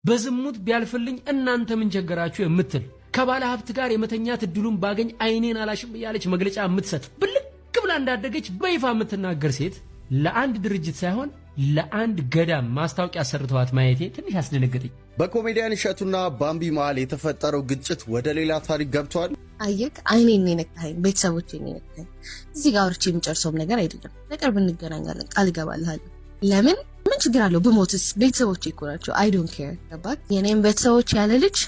በዝሙት ቢያልፍልኝ እናንተ ምን ቸገራችሁ የምትል ከባለ ሀብት ጋር የመተኛት እድሉን ባገኝ አይኔን አላሽም ያለች መግለጫ የምትሰጥ ብልክ ብላ እንዳደገች በይፋ የምትናገር ሴት ለአንድ ድርጅት ሳይሆን ለአንድ ገዳም ማስታወቂያ ሰርተዋት ማየቴ ትንሽ አስደነገጠኝ። በኮሜዲያን እሸቱና ባምቢ መሃል የተፈጠረው ግጭት ወደ ሌላ ታሪክ ገብቷል። አየክ አይኔን ነካኝ፣ ቤተሰቦቼን ነካኝ። እዚህ ጋር ወርቼ የሚጨርሰውም ነገር አይደለም። በቅርብ እንገናኛለን፣ ቃል እገባልሃለሁ። ለምን ምን ችግር አለው? በሞትስ ቤተሰቦቼ እኮ ናቸው። አይ ዶንት ኬር። ገባክ? የኔም ቤተሰቦች ያለ ልጅ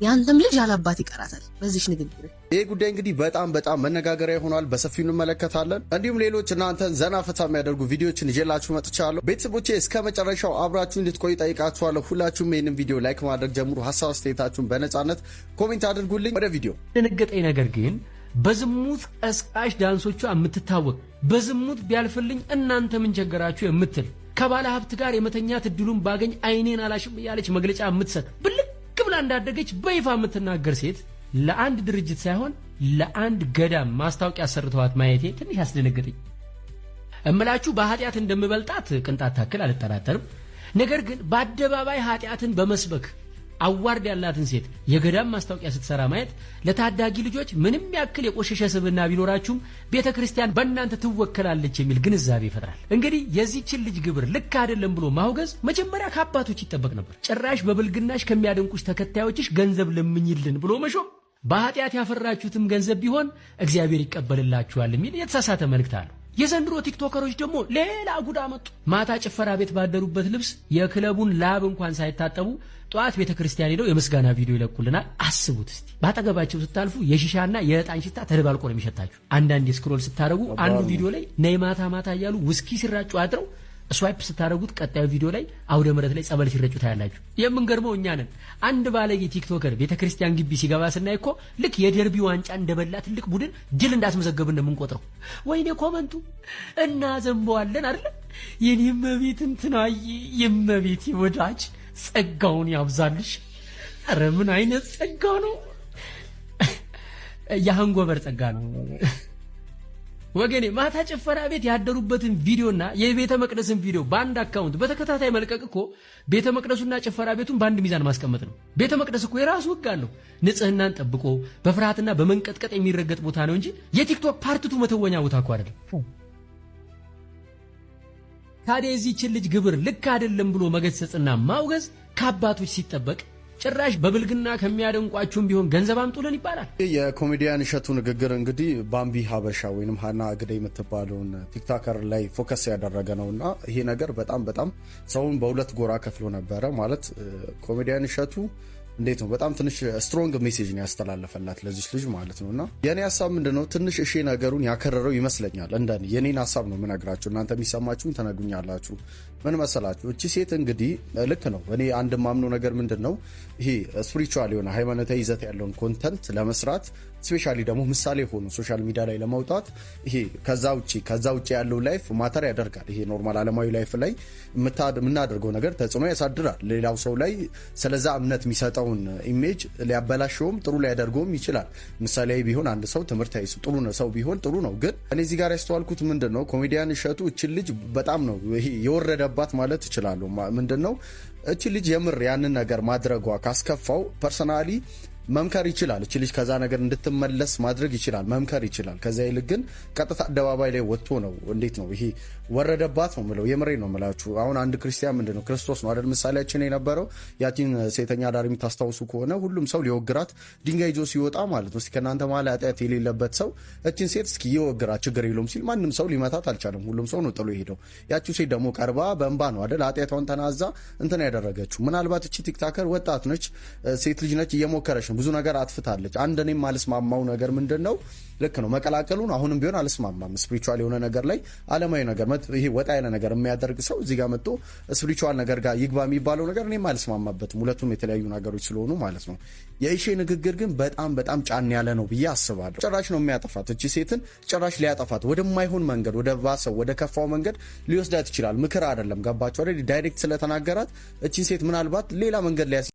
ያንተም ልጅ ያለ አባት ይቀራታል። በዚህ ንግግር ይሄ ጉዳይ እንግዲህ በጣም መነጋገሪያ ሆኗል። በሰፊው እንመለከታለን። እንዲሁም ሌሎች እናንተን ዘና ፈታ የሚያደርጉ ቪዲዮዎችን ይዤላችሁ መጥቻለሁ። ቤተሰቦቼ እስከ መጨረሻው አብራችሁ እንድትቆዩ ጠይቃችኋለሁ። ሁላችሁም ይህንን ቪዲዮ ላይክ ማድረግ ጀምሩ። ሐሳብ አስተያየታችሁን በነጻነት ኮሜንት አድርጉልኝ። ወደ ቪዲዮ ደነገጠኝ። ነገር ግን በዝሙት ቀስቃሽ ዳንሶቿ የምትታወቅ በዝሙት ቢያልፍልኝ እናንተ ምን ቸገራችሁ የምትል ከባለ ሀብት ጋር የመተኛት እድሉን ባገኝ አይኔን አላሽም ያለች መግለጫ የምትሰጥ ብልክ ብላ እንዳደገች በይፋ የምትናገር ሴት ለአንድ ድርጅት ሳይሆን ለአንድ ገዳም ማስታወቂያ ሰርተዋት ማየቴ ትንሽ አስደነገጠኝ። እምላችሁ በኃጢአት እንደምበልጣት ቅንጣት ታክል አልጠራጠርም። ነገር ግን በአደባባይ ኃጢአትን በመስበክ አዋርድ ያላትን ሴት የገዳም ማስታወቂያ ስትሰራ ማየት ለታዳጊ ልጆች ምንም ያክል የቆሸሸ ስብዕና ቢኖራችሁም ቤተክርስቲያን በእናንተ ትወከላለች የሚል ግንዛቤ ይፈጥራል። እንግዲህ የዚህችን ልጅ ግብር ልክ አይደለም ብሎ ማውገዝ መጀመሪያ ከአባቶች ይጠበቅ ነበር። ጭራሽ በብልግናሽ ከሚያደንቁሽ ተከታዮችሽ ገንዘብ ለምኝልን ብሎ መሾም በኃጢአት ያፈራችሁትም ገንዘብ ቢሆን እግዚአብሔር ይቀበልላችኋል የሚል የተሳሳተ መልእክት አለው። የዘንድሮ ቲክቶከሮች ደግሞ ሌላ ጉዳ መጡ። ማታ ጭፈራ ቤት ባደሩበት ልብስ የክለቡን ላብ እንኳን ሳይታጠቡ ጧት ቤተክርስቲያን ሄደው የምስጋና ቪዲዮ ይለቁልናል። አስቡት እስቲ። ባጠገባቸው ስታልፉ የሺሻና የዕጣን ሽታ ተደባልቆ ነው የሚሸታችሁ። አንዳንድ ስክሮል ስታደርጉ አንዱ ቪዲዮ ላይ ነይ ማታ ማታ እያሉ ውስኪ ሲራጩ አድረው ስዋይፕ ስታደርጉት ቀጣዩ ቪዲዮ ላይ አውደ ምሕረት ላይ ጸበል ሲረጩ ታያላችሁ። የምንገርመው እኛ ነን። አንድ ባለጌ ቲክቶከር ቤተክርስቲያን ግቢ ሲገባ ስናይ እኮ ልክ የደርቢ ዋንጫ እንደበላ ትልቅ ቡድን ድል እንዳስመዘገብን ነው የምንቆጥረው። ወይኔ ኮመንቱ እና ዘንበዋለን አይደል? የኔም መቤት እንትናይ የመቤት ወዳጅ ጸጋውን ያብዛልሽ። ኧረ ምን አይነት ጸጋው ነው! የሃንጎበር ጸጋ ነው ወገኔ። ማታ ጭፈራ ቤት ያደሩበትን ቪዲዮና የቤተ መቅደስን ቪዲዮ በአንድ አካውንት በተከታታይ መልቀቅ እኮ ቤተ መቅደሱና ጭፈራ ቤቱን በአንድ ሚዛን ማስቀመጥ ነው። ቤተ መቅደስ እኮ የራሱ ሕግ አለው። ንጽህናን ጠብቆ በፍርሃትና በመንቀጥቀጥ የሚረገጥ ቦታ ነው እንጂ የቲክቶክ ፓርቲቱ መተወኛ ቦታ እኮ አይደለም። ታዲያ የዚህችን ልጅ ግብር ልክ አይደለም ብሎ መገሰጽና ማውገዝ ከአባቶች ሲጠበቅ ጭራሽ በብልግና ከሚያደንቋችሁም ቢሆን ገንዘብ አምጡልን ይባላል። የኮሜዲያን እሸቱ ንግግር እንግዲህ ባምቢ ሀበሻ ወይንም ሃና አግደ የምትባለውን ቲክቶከር ላይ ፎከስ ያደረገ ነውና ይሄ ነገር በጣም ሰውን በሁለት ጎራ ከፍሎ ነበረ። ማለት ኮሜዲያን እሸቱ እንዴት ነው በጣም ትንሽ ስትሮንግ ሜሴጅ ነው ያስተላለፈላት ለዚህ ልጅ ማለት ነውና የኔ ሐሳብ ምንድነው ትንሽ እሺ ነገሩን ያከረረው ይመስለኛል። እንደኔ የኔን ሐሳብ ነው የምነግራችሁ፣ እናንተ የሚሰማችሁን ተነግሩኛላችሁ። ምን መሰላችሁ? እቺ ሴት እንግዲህ ልክ ነው። እኔ አንድ ማምነው ነገር ምንድነው ይሄ ስፒሪቹዋል የሆነ ሃይማኖታዊ ይዘት ያለውን ኮንተንት ለመስራት ስፔሻሊ ደግሞ ምሳሌ ሆኖ ሶሻል ሚዲያ ላይ ለማውጣት ይሄ ከዛ ውጪ ያለው ላይፍ ማተር ያደርጋል። ይሄ ኖርማል ዓለማዊ ላይፍ ላይ የምናደርገው ነገር ተጽዕኖ ያሳድራል። ሌላው ሰው ላይ ስለዛ እምነት የሚሰጠውን ኢሜጅ ሊያበላሸውም ጥሩ ሊያደርገውም ይችላል። ምሳሌ ቢሆን አንድ ሰው ትምህርት አይሱ ጥሩ ነው ሰው ቢሆን ጥሩ ነው። ግን እኔ እዚህ ጋር ያስተዋልኩት ምንድነው ኮሜዲያን እሸቱ እቺ ልጅ በጣም ነው ይሄ የወረደባት ማለት እችላለሁ። ምንድነው እቺ ልጅ የምር ያንን ነገር ማድረጓ ካስከፋው ፐርሰናሊ መምከር ይችላል። እቺ ልጅ ከዛ ነገር እንድትመለስ ማድረግ ይችላል፣ መምከር ይችላል። ከዛ ይልቅ ግን ቀጥታ አደባባይ ላይ ወጥቶ ነው እንዴት ነው ይሄ ወረደባት ነው ምለው። የምሬ ነው የምላችሁ። አሁን አንድ ክርስቲያን ምንድነው ክርስቶስ ነው አይደል ምሳሌያችን የነበረው። ያቺን ሴተኛ ዳር የምታስታውሱ ከሆነ ሁሉም ሰው ሊወግራት ድንጋይ ይዞ ሲወጣ ማለት ነው። እስኪ ከናንተ ማለት ኃጢአት የሌለበት ሰው እቺን ሴት እስኪ ይወግራት ችግር የለውም ሲል ማንም ሰው ሊመታት አልቻለም። ሁሉም ሰው ነው ጥሎ ሄደው። ያቺ ሴት ደግሞ ቀርባ በእንባ ነው አይደል ኃጢአቷን ተናዛ እንትን ያደረገችው። ምናልባት እቺ ቲክቶከር ወጣት ነች፣ ሴት ልጅ ነች፣ እየሞከረች ብዙ ነገር አጥፍታለች። አንድ እኔም አልስማማው ነገር ምንድነው ልክ ነው መቀላቀሉን አሁንም ቢሆን አልስማማም። ስፒሪቹዋል የሆነ ነገር ላይ ዓለማዊ ነገር ይሄ ወጣ ያለ ነገር የሚያደርግ ሰው እዚህ ጋር መጥቶ ስፒሪቹዋል ነገር ጋር ይግባ የሚባለው ነገር እኔም አልስማማበትም። ሁለቱም የተለያዩ ነገሮች ስለሆኑ ማለት ነው። የኢሼ ንግግር ግን በጣም ጫን ያለ ነው ብዬ አስባለሁ። ጭራሽ ነው የሚያጠፋት እቺ ሴትን ጭራሽ ሊያጠፋት ወደማይሆን መንገድ ወደ ባሰው ወደ ከፋው መንገድ ሊወስዳት ይችላል። ምክር አይደለም ገባችሁ አይደል? ዳይሬክት ስለተናገራት እቺ ሴት ምናልባት ሌላ መንገድ ላይ